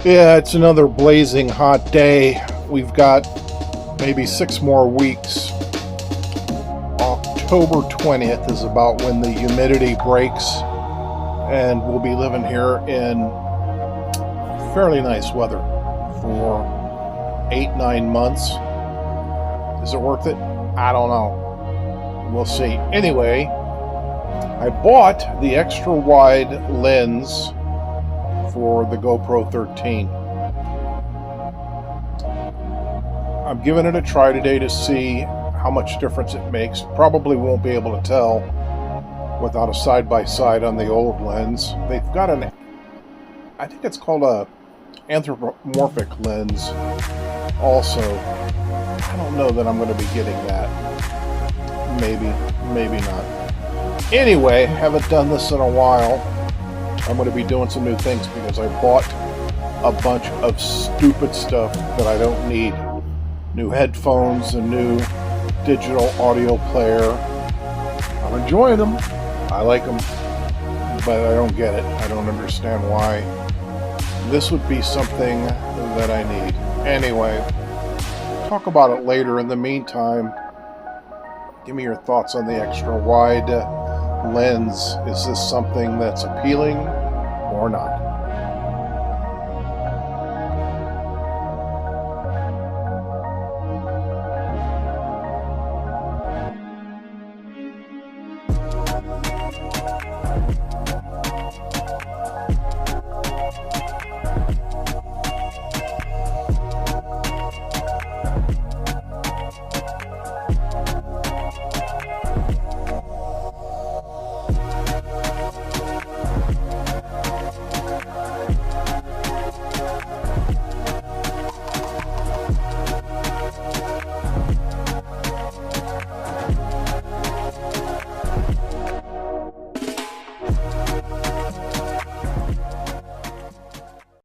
Yeah, it's another blazing hot day. We've got maybe 6 more weeks. October 20th is about when the humidity breaks, and we'll be living here in fairly nice weather for 8, 9 months. Is it worth it? I don't know. We'll see. Anyway, I bought the extra wide lens for the GoPro 13. I'm giving it a try today to see how much difference it makes. Probably won't be able to tell without a side-by-side on the old lens. They've got I think it's called a anthropomorphic lens also. I don't know that I'm going to be getting that. Maybe not. Anyway, haven't done this in a while. I'm going to be doing some new things because I bought a bunch of stupid stuff that I don't need. New headphones, a new digital audio player. I'm enjoying them. I like them, but I don't get it. I don't understand why. This would be something that I need. Anyway, talk about it later. In the meantime, give me your thoughts on the extra wide lens. Is this something that's appealing or not?